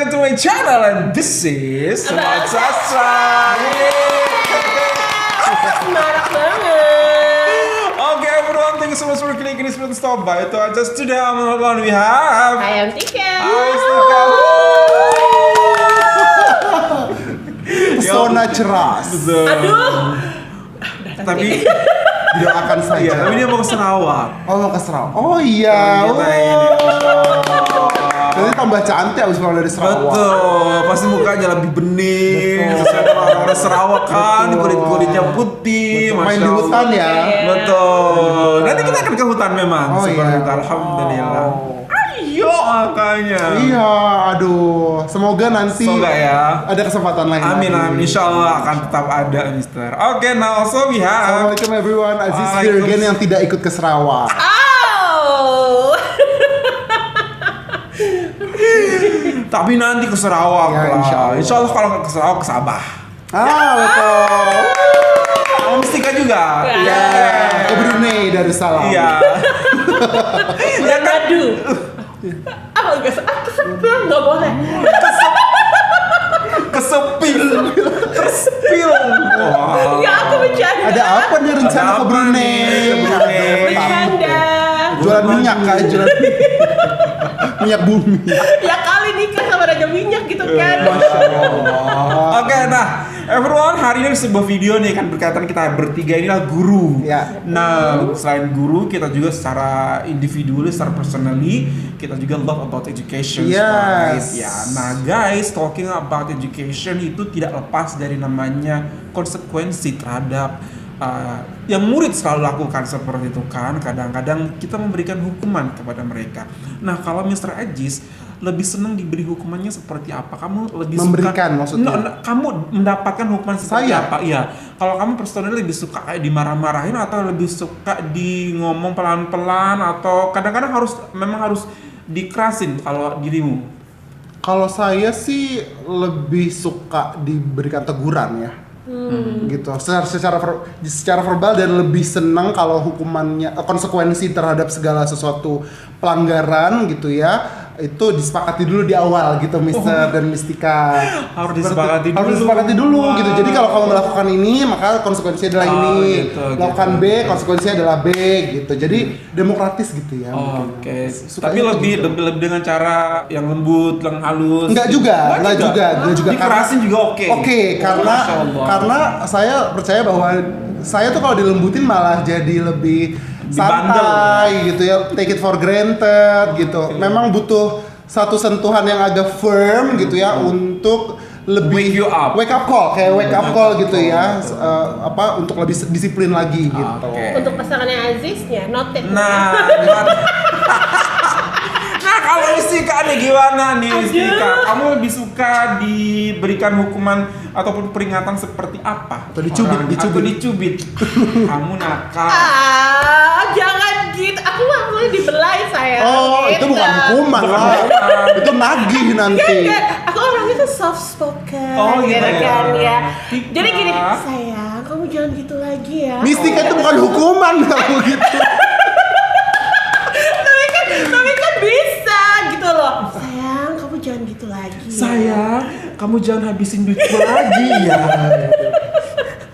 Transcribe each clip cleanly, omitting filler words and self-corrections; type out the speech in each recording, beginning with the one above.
back to my channel and this is Sobat Sastra. Marah banget. Okay, everyone, thank you so much for clicking this button. Stop by to adjust today. We have. I am Tika. Hai, Tika. Pesona ceras. Aduh. Tapi Doakan saja. iya, tapi dia mau ke Sarawak. Oh, mau ke Sarawak. Oh iya. Kita ini. Jadi tambah cantik abis pulang dari Sarawak. Betul, pasti mukanya lebih bening. Sesuai dengan orang Sarawak kan, kulit-kulitnya putih. Main Masya di hutan Allah. ya. Betul. Nanti kita akan ke hutan memang. Oh seperti iya. itu. Alhamdulillah. Oh. Ayo makanya. Iya, aduh. Semoga nanti Semoga ya. ada kesempatan lain. Amin lagi. amin. Insyaallah akan tetap ada, Mister. Oke, now also we have. Assalamualaikum everyone. Aziz here again yang tidak ikut ke Sarawak. Oh. Tapi nanti ke Sarawak Ya, lah. insyaallah. Insyaallah kalau nggak ke Sarawak ke Sabah. Betul. Sama Mistika juga. Ya, ke Brunei Darussalam. Iya. Ya madu. Ah enggak kesepil enggak boleh. Kesepil. Terspil. Wah. Ya aku bercanda. Ada apa nih rencana Ada ke apa Brunei? nih ke Brunei? Bercanda. Jualan minyak kah? Jualan minyak bumi. Ya kali nikah sama raja minyak gitu kan. Oke, nah everyone, hari ini sebuah video nih kan berkaitan kita bertiga inilah guru. Ya. Nah, selain guru, kita juga secara individual, secara personally, kita juga love about education. Yes. Right? Ya, nah guys, talking about education itu tidak lepas dari namanya konsekuensi terhadap yang murid selalu lakukan seperti itu kan. Kadang-kadang kita memberikan hukuman kepada mereka. Nah, kalau Mr. Aziz lebih senang diberi hukumannya seperti apa? Kamu lebih Memberikan, suka, maksudnya? kamu mendapatkan hukuman seperti Saya? apa? Iya. Kalau kamu personally lebih suka kayak dimarah-marahin atau lebih suka di ngomong pelan-pelan atau kadang-kadang memang harus dikerasin kalau dirimu? Kalau saya sih lebih suka diberikan teguran ya. Gitu secara verbal, dan lebih senang kalau hukumannya konsekuensi terhadap segala sesuatu pelanggaran gitu ya, itu disepakati dulu di awal gitu, Mister dan Mistika. Harus disepakati dulu Wah. gitu. Jadi kalau kamu melakukan ini, maka konsekuensinya adalah ini. Gitu, Melakukan gitu. B, konsekuensinya adalah B gitu. Jadi demokratis gitu ya. mungkin. Oke. Sukanya Tapi kayak lebih gitu. dengan cara yang lembut, yang halus. Enggak juga. Dikerasin juga oke. Oke, Masya Allah. karena saya percaya bahwa saya tuh kalau dilembutin malah jadi lebih santai gitu ya, take it for granted gitu. Memang butuh satu sentuhan yang agak firm gitu ya untuk lebih wake up call gitu ya, untuk lebih disiplin lagi gitu. Oke. Untuk pasangannya Aziznya noted. Nah, kalau Mistika nih gimana nih Mistika? Kamu lebih suka diberikan hukuman ataupun peringatan seperti apa? Atau dicubit, Orang- atau dicubit. Kamu nakal. Jangan gitu. Aku maksudnya dibelai saya. Oh, itu bukan hukuman lah. Itu nagih nanti. Enggak, aku orangnya tuh soft spoken. Oh, gitu ya. kan ya. Tika. Jadi gini, sayang, kamu jangan gitu lagi ya. Mistika itu bukan hukuman kalau gitu. tapi kan bisa gitu loh. Sayang, kamu jangan gitu lagi. ya. Sayang, kamu jangan habisin duitku lagi ya.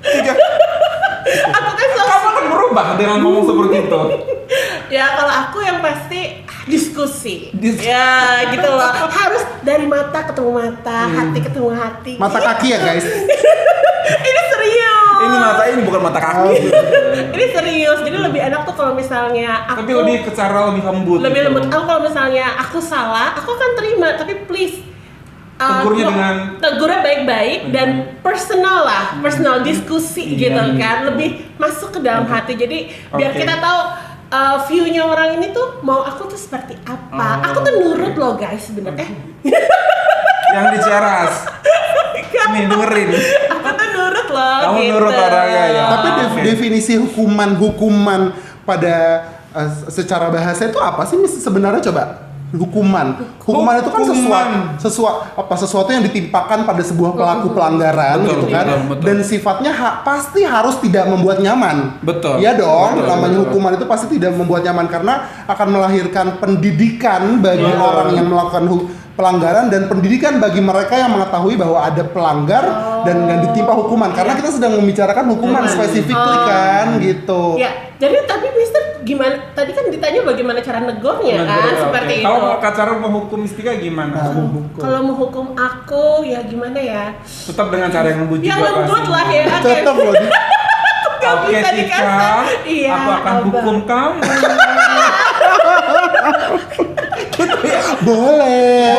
Tika, Aku kan soft kamu akan berubah dengan ngomong seperti itu. Ya kalau aku yang pasti diskusi. Dis- Ya gitu loh. Harus dari mata ketemu mata, hati ketemu hati. Mata kaki ya guys. Ini serius. Ini mata ini bukan mata kaki. Ini serius. Jadi lebih enak tuh kalau misalnya aku Tapi lebih ke cara lebih lembut. lebih gitu. lembut. Aku kalau misalnya aku salah, aku akan terima. Tapi please Tegurnya dengan- tegurnya baik-baik dan personal lah, personal diskusi Iya. gitu kan, lebih masuk ke dalam hati. Jadi biar Oke. kita tahu view-nya orang ini tuh mau aku tuh seperti apa. Oh. Aku tuh nurut loh guys sebenarnya. Yang di Ciaras. Nih dengerin. Aku tuh nurut loh. Kamu gitu. nurut orangnya ya. Tapi Oke. definisi hukuman pada secara bahasa itu apa sih sebenarnya, coba? Hukuman itu kan sesuatu yang ditimpakan pada sebuah pelaku pelanggaran. Betul, gitu kan, betul. dan sifatnya pasti harus tidak membuat nyaman. Betul. Iya dong, Betul, namanya betul. hukuman itu pasti tidak membuat nyaman karena akan melahirkan pendidikan bagi Betul. orang yang melakukan pelanggaran dan pendidikan bagi mereka yang mengetahui bahwa ada pelanggar dan yang ditimpa hukuman. Karena kita sedang membicarakan hukuman spesifik kan gitu. Ya, jadi tapi Mister gimana? Tadi kan ditanya bagaimana cara negornya kan, seperti itu. Kalau cara menghukum Mistika gimana? Kalau menghukum aku ya gimana ya? Tetap dengan cara yang lembut juga Yang lembut pasti. lah ya. Tetap loh. Oke bisa Tika, dikasih. Iya, aku akan Abang. hukum kamu. Boleh.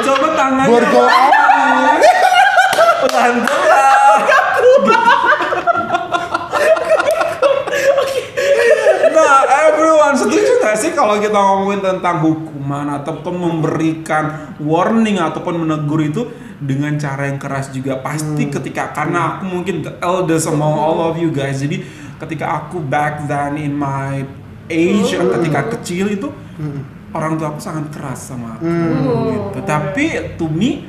Coba tangannya. Borgol apa? Pelan-pelan. Nah, everyone setuju gak sih kalau kita ngomongin tentang hukuman ataupun memberikan warning ataupun menegur itu dengan cara yang keras juga pasti ketika karena aku mungkin the eldest among all of you guys, jadi ketika aku back then in my age ketika kecil itu orang tua aku sangat keras sama aku gitu. Tapi to me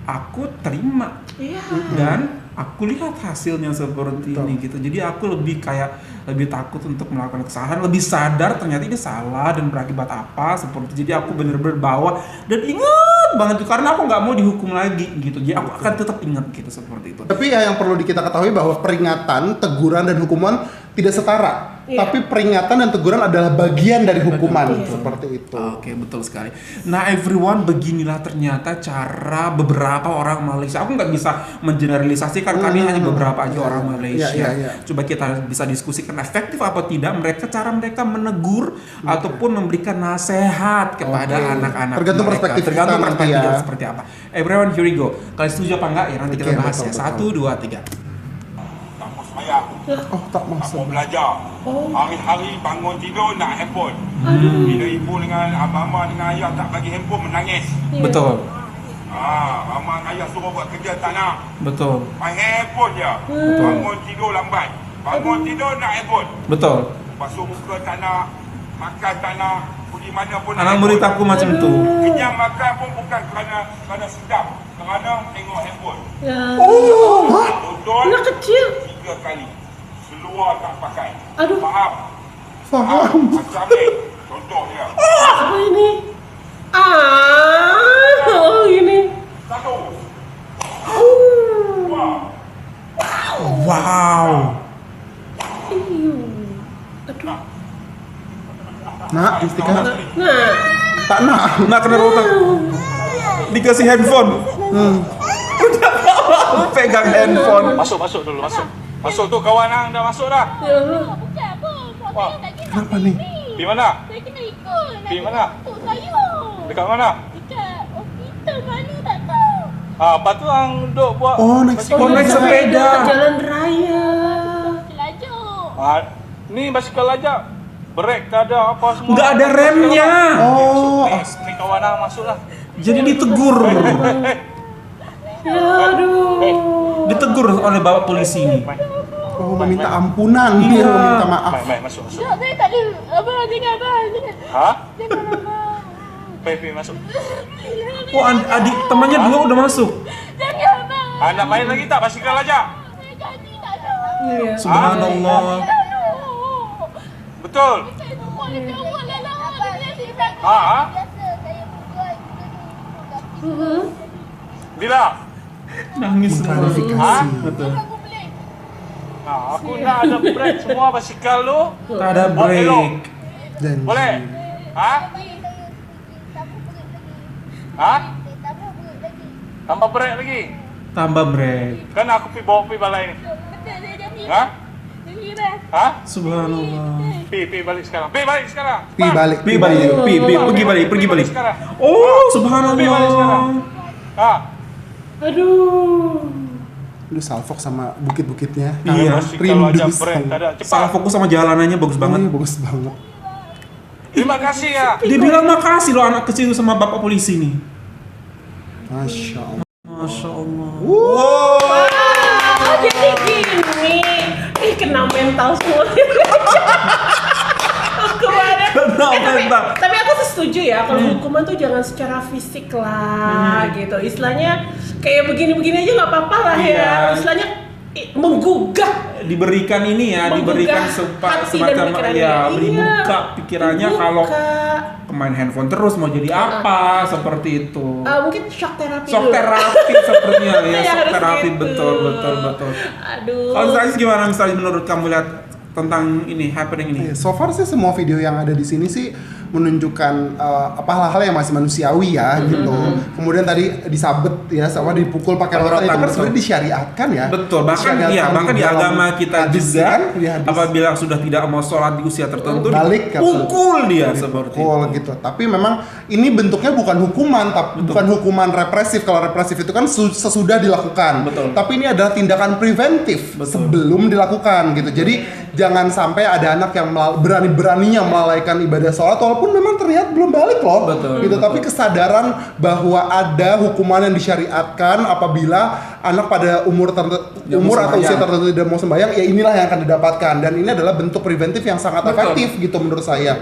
aku terima dan aku lihat hasilnya seperti ini gitu. Jadi aku lebih takut untuk melakukan kesalahan, lebih sadar ternyata ini salah dan berakibat apa seperti. Jadi aku bener-bener bawa dan ingat banget tuh karena aku nggak mau dihukum lagi gitu. Jadi aku akan tetap ingat gitu seperti itu. Tapi yang perlu kita ketahui bahwa peringatan, teguran dan hukuman tidak setara. Tapi peringatan dan teguran adalah bagian dari hukuman seperti itu. Oke, betul sekali. Nah, everyone, beginilah ternyata cara beberapa orang Malaysia. Aku nggak bisa mengeneralisasikan karena hanya beberapa aja orang Malaysia. Coba kita bisa diskusikan efektif apa tidak cara mereka menegur ataupun memberikan nasihat kepada anak-anak. Tergantung mereka. perspektif Tergantung kita nanti perspektif ya. seperti apa. Everyone, here we go. Kalian setuju apa enggak ya? Nanti kita bahas ya. 1, 2, 3. Tak mau semayang, Oh, tak tak mau masuk. belajar. Hari-hari bangun tidur nak handphone. Bila ibu dengan mama dengan ayah tak bagi handphone menangis. Betul. Mama dengan ayah suruh buat kerja tak nak. Betul. Main handphone je. Bangun tidur lambat. Bangun tidur nak handphone. Betul. Basuh muka tak nak. Makan tak nak. Pergi mana pun nak Anak murid handphone. aku macam tu. Kenyang makan pun bukan kerana sedap. Kerana tengok handphone. Betul. Anak kecil. 3 kali. Seluar tak pakai. Aduh. Faham? Faham. Macam ni. Contoh dia. Apa ini? Ini. 1. Wow. Aduh. Nah, Mistika. Nah, Tak nak. Nah, kena rotak. Dikasih handphone. Udah pegang handphone. Masuk dulu, masuk. Masuk tu kawan hang dah masuk dah. ya. Bukan apa. Wah. Saya tak kena Kenapa ni? Pergi mana? Saya kena ikut. Pergi mana? Untuk saya. Dekat mana? Dekat hospital mana tak tahu. Lepas tu hang duduk buat Oh, naik Oh, naik sepeda. Jalan raya. Selajuk. Ni basikal lajak. Brek tak ada apa semua. Nggak ada remnya. Oh, Ni kawan hang masuklah. Jadi ditegur. Ya, aduh. Ditegur oleh bapak polisi ini. oh meminta ampunan, Iya. dia meminta maaf. Mai masuk. Tak, saya tak ada. Abang, dengar abang. Ha? Dengar abang. Pergi masuk. Oh, adik temannya 2 udah masuk. Jangan abang. Nak main lagi tak basikal lajak? Saya janji tak ada. Iya. Subhanallah. Betul. Saya semua dah jawab lah lah. Dia siap. Ha? Biasa saya buat. Bila? Nangis semua. Klarifikasi. Betul. Aku boleh. Aku nak ada brek semua basikal tu. Tak ada break. Janji. Boleh? Ha? Ha? Tambah brek lagi. Tambah break. Kan aku bawa pergi balai ni. Betul, saya janji. Ha? Janji bang. Ha? Subhanallah. Pergi balik sekarang. Pergi balik sekarang. Pi balik. Pergi balik. Pergi balik. Sekarang. Oh, Pergi balik subhanallah. sekarang. Ha? Aduh. Lu salfok sama bukit-bukitnya. Iya. Kalau Rindu ajak brek sekali. tak ada. Salah Cepat. fokus sama jalanannya bagus banget. Iya, bagus banget. Terima kasih ya. Dia bilang makasih loh anak kecil sama bapak polisi nih. Masya Allah. Masya Allah. Oh, jadi gini. Kena mental semua. Kemana? Kena mental. Tapi aku tuh setuju ya, kalau hukuman tuh jangan secara fisik lah gitu. Istilahnya kayak begini-begini aja nggak apa-apa lah ya. Iya. Istilahnya menggugah diberikan ini ya, diberikan hati dan semacam pikirannya. ya, Iya, dibuka pikirannya dibuka. kalau main handphone terus mau jadi apa seperti itu. Mungkin shock terapi Shock dulu. terapi sepertinya ya, Ya, shock harus terapi gitu. betul. Aduh. Kalau misalnya gimana misalnya menurut kamu lihat tentang ini happening ini? So far sih semua video yang ada di sini sih menunjukkan hal-hal yang masih manusiawi ya gitu. Kemudian tadi disabet ya sama dipukul pakai rotan itu kan sebenarnya disyariatkan ya. Betul, bahkan di agama kita juga kan, apabila sudah tidak mau sholat di usia tertentu balik pukul dia seperti itu. Gitu. Tapi memang ini bentuknya bukan hukuman, tapi bukan hukuman represif. Kalau represif itu kan sesudah dilakukan. Betul. Tapi ini adalah tindakan preventif sebelum dilakukan gitu. Jadi jangan sampai ada anak yang berani-beraninya melalaikan ibadah sholat walaupun memang terlihat belum balik loh. Gitu. Tapi kesadaran bahwa ada hukuman yang disyariatkan apabila anak pada umur atau usia tertentu tidak mau sembahyang, ya inilah yang akan didapatkan. Dan ini adalah bentuk preventif yang sangat efektif gitu menurut saya.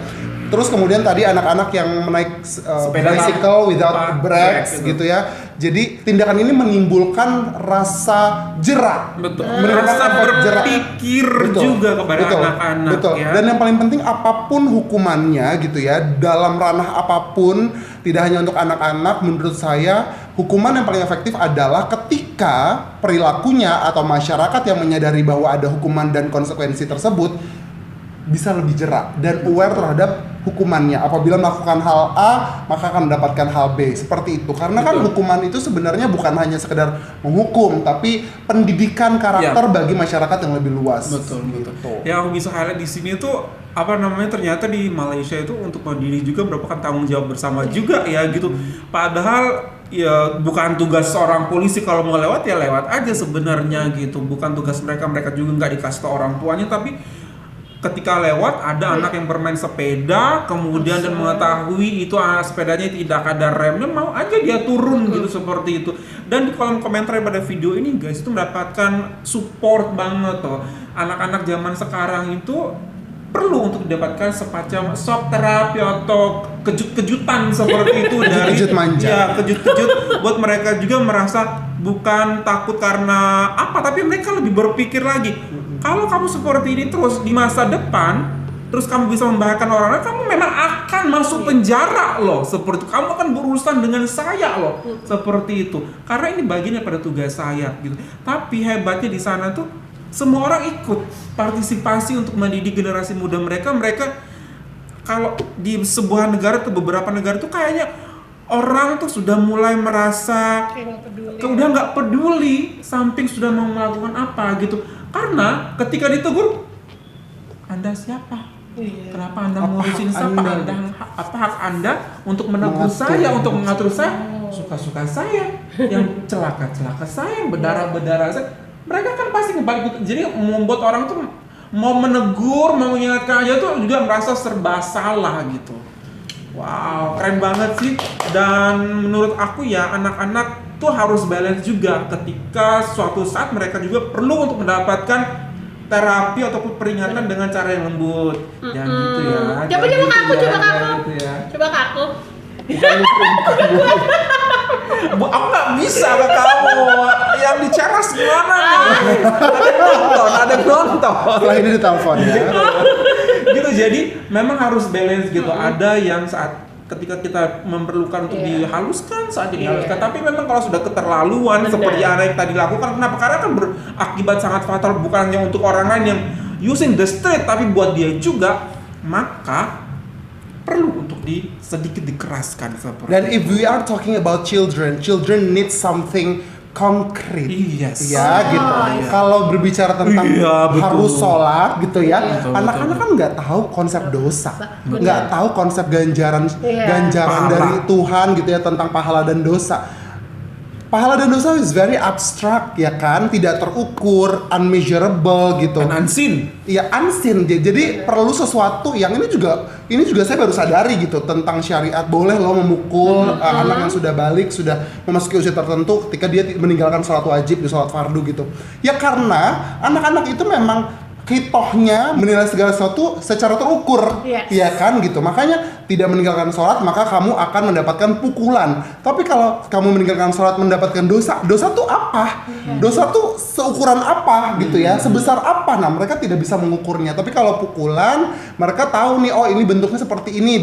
Terus kemudian tadi anak-anak yang menaik bicycle without brakes gitu ya. Jadi tindakan ini menimbulkan rasa jerak. Betul. Rasa berpikir juga kepada anak-anak ya. Dan yang paling penting apapun hukumannya gitu ya, dalam ranah apapun, tidak hanya untuk anak-anak, menurut saya hukuman yang paling efektif adalah ketika perilakunya atau masyarakat yang menyadari bahwa ada hukuman dan konsekuensi tersebut bisa lebih jerak dan aware terhadap hukumannya. Apabila melakukan hal A, maka akan mendapatkan hal B. Seperti itu. Karena kan hukuman itu sebenarnya bukan hanya sekedar menghukum, tapi pendidikan karakter bagi masyarakat yang lebih luas. Betul. Yang aku bisa highlight di sini tuh ternyata di Malaysia itu untuk mendidik juga merupakan tanggung jawab bersama juga ya gitu. Padahal ya bukan tugas seorang polisi, kalau mau lewat ya lewat aja sebenarnya gitu. Bukan tugas mereka juga nggak dikasih tahu orang tuanya, tapi ketika lewat ada anak yang bermain sepeda kemudian dan mengetahui itu sepedanya tidak ada remnya, mau aja dia turun gitu seperti itu. Dan di kolom komentar pada video ini guys itu mendapatkan support banget tuh. Anak-anak zaman sekarang itu perlu untuk didapatkan semacam shock terapi atau kejut-kejutan seperti itu dari kejut manja. Ya, kejut-kejut buat mereka juga merasa bukan takut karena apa, tapi mereka lebih berpikir lagi. Kalau kamu seperti ini terus di masa depan, terus kamu bisa membahayakan orang lain, kamu memang akan masuk penjara loh. Seperti itu. Kamu akan berurusan dengan saya loh. Seperti itu. Karena ini bagian daripada tugas saya gitu. Tapi hebatnya di sana tuh semua orang ikut partisipasi untuk mendidik generasi muda mereka. Mereka kalau di sebuah negara atau beberapa negara tuh kayaknya orang tuh sudah mulai merasa udah nggak peduli samping sudah mau melakukan apa gitu. Karena ketika ditegur, Anda siapa? Kenapa Anda ngurusin siapa? Apa hak Anda untuk menegur saya, untuk mengatur saya? Suka-suka saya, yang celaka-celaka saya, yang berdarah-berdarah saya. Mereka kan pasti ngebalik. Jadi membuat orang tuh mau menegur, mau mengingatkan aja tuh juga merasa serba salah gitu. Wow, keren banget sih. Dan menurut aku ya anak-anak tuh harus balance juga ketika suatu saat mereka juga perlu untuk mendapatkan terapi ataupun peringatan dengan cara yang lembut. Jangan gitu ya. Coba gitu kaku. Gitu ya. Coba kaku. Bu, aku nggak bisa ke kamu. Yang diceras gimana nih? Ada nonton. Setelah ini ditelepon ya. Gitu, jadi memang harus balance gitu. Ada yang saat ketika kita memerlukan untuk dihaluskan saat dihaluskan, tapi memang kalau sudah keterlaluan seperti yang tadi lakukan, kenapa? Karena kan berakibat sangat fatal bukan hanya untuk orang lain yang using the street, tapi buat dia juga, maka perlu untuk sedikit dikeraskan seperti. Dan if we are talking about children need something konkret, ya gitu. Kalau berbicara tentang harus sholat gitu ya, anak-anak kan nggak tahu konsep dosa, nggak tahu konsep ganjaran dari Tuhan gitu ya, tentang pahala dan dosa. Pahala dan dosa is very abstract ya kan, tidak terukur, unmeasurable gitu. Unseen. Iya, unseen. Jadi perlu sesuatu yang ini juga saya baru sadari gitu tentang syariat. Boleh lo memukul anak yang sudah balik, sudah memasuki usia tertentu ketika dia meninggalkan sholat wajib di sholat fardu gitu. Ya karena anak-anak itu memang hitohnya menilai segala sesuatu secara terukur, Yes. iya kan gitu. Makanya tidak meninggalkan sholat maka kamu akan mendapatkan pukulan. Tapi kalau kamu meninggalkan sholat mendapatkan dosa, dosa tuh apa? Dosa tuh seukuran apa gitu ya? Sebesar apa? Nah mereka tidak bisa mengukurnya. Tapi kalau pukulan, mereka tahu nih, oh ini bentuknya seperti ini,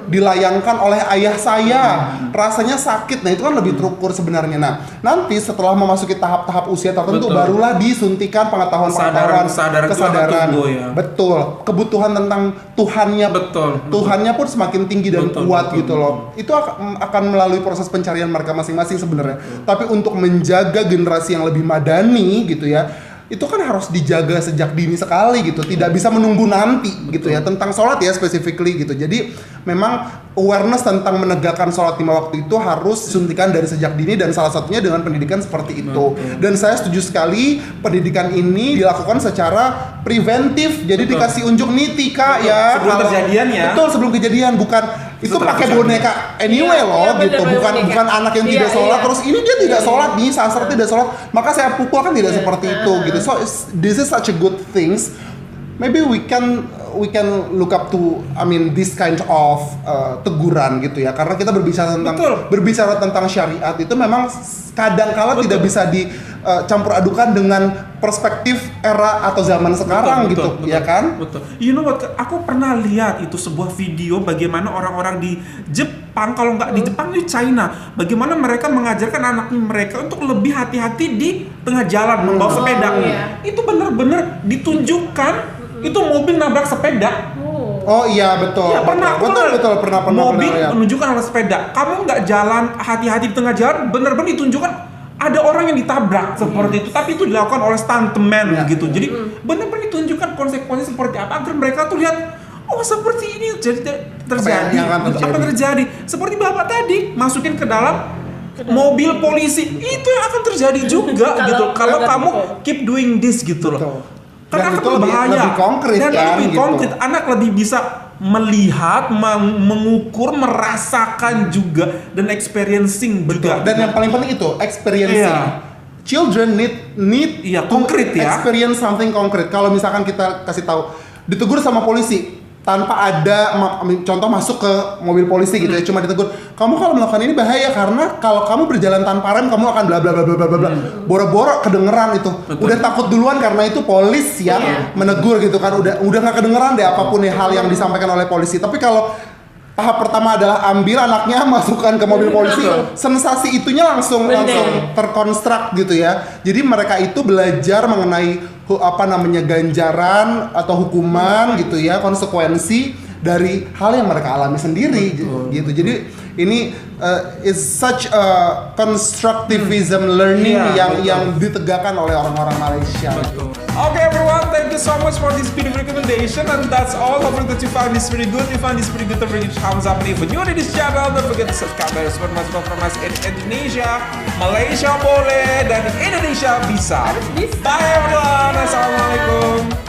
dilayangkan oleh ayah saya, rasanya sakit. Nah itu kan lebih terukur sebenarnya. Nah nanti setelah memasuki tahap-tahap usia tertentu, Betul. barulah disuntikan pengetahuan-pengetahuan, Kesadaran itu akan kesadaran. tumbuh ya. Betul. Kebutuhan tentang Tuhannya, Betul. Tuhannya pun semakin tinggi dan Betul, kuat betul, gitu loh. Itu akan melalui proses pencarian mereka masing-masing sebenarnya. Tapi untuk menjaga generasi yang lebih madani gitu ya, itu kan harus dijaga sejak dini sekali gitu. Tidak bisa menunggu nanti gitu ya. Tentang sholat ya specifically gitu. Jadi memang awareness tentang menegakkan sholat 5 waktu itu harus suntikan dari sejak dini, dan salah satunya dengan pendidikan seperti itu. Dan saya setuju sekali pendidikan ini dilakukan secara preventif. Jadi dikasih unjuk nih Tika ya. Sebelum kejadian ya. Betul, sebelum kejadian, bukan itu Setelah pakai kejadian. boneka anyway Iya, loh iya, gitu. bener-bener Bukan boneka. bukan anak yang tidak Iya, sholat iya. terus ini dia tidak Iya, sholat iya. nih, Sasar tidak sholat, maka saya pukul, kan tidak Iya. seperti itu gitu. So this is such a good things. Maybe we can look up to this kind of teguran gitu ya, karena kita Betul. berbicara tentang syariat itu memang kadang-kala Betul. tidak bisa dicampur adukan dengan perspektif era atau zaman sekarang gitu, ya kan? Betul. You know what? Aku pernah lihat itu sebuah video bagaimana orang-orang di Jepang, kalau nggak di Jepang di China, bagaimana mereka mengajarkan anak mereka untuk lebih hati-hati di tengah jalan membawa sepeda. iya. Itu benar-benar ditunjukkan itu mobil nabrak sepeda. Oh iya betul. Iya, pernah pernah mobil ya. menunjukkan arah sepeda. Kamu nggak jalan hati-hati di tengah jalan, benar-benar ditunjukkan ada orang yang ditabrak seperti itu, tapi itu dilakukan oleh stuntman Ya. gitu. Jadi benar-benar ditunjukkan konsekuensi seperti apa agar mereka tuh lihat, oh seperti ini terjadi. yang akan terjadi. Apa terjadi? Seperti Bapak tadi masukin ke dalam mobil polisi, itu yang akan terjadi juga Kalau- gitu. Kalau betul. kamu keep doing this gitu loh. Betul. Karena Dan akan itu berbahaya. lebih konkret Dan kan, lebih gitu. konkret. Anak lebih bisa melihat, mengukur, merasakan juga, dan experiencing juga. Dan yang paling penting itu experiencing. Iya. Children need Iya, to konkret ya. experience something konkret. Kalau misalkan kita kasih tahu, ditegur sama polisi tanpa ada contoh masuk ke mobil polisi gitu ya, cuma ditegur, kamu kalau melakukan ini bahaya karena kalau kamu berjalan tanpa rem kamu akan bla bla bla bla bla bla. Boro-boro kedengeran itu. Betul. Udah takut duluan karena itu polis yang Iya. menegur gitu kan. Udah nggak kedengeran deh apapun hal yang disampaikan oleh polisi. Tapi kalau tahap pertama adalah ambil anaknya masukkan ke mobil polisi, sensasi itunya langsung terkonstruk gitu ya. Jadi mereka itu belajar mengenai ganjaran atau hukuman gitu ya, konsekuensi dari hal yang mereka alami sendiri gitu. Jadi ini is such a constructivism learning Iya, yang ditegakkan oleh orang-orang Malaysia. Okay everyone, thank you so much for this video recommendation, and that's all. Hopefully that you found this very good. If you found this very good, don't forget to thumbs up. And if you're new to this channel, don't forget to subscribe dan support mas from us in Indonesia, Malaysia boleh, dan Indonesia bisa. Harus bisa. Bye everyone, assalamualaikum.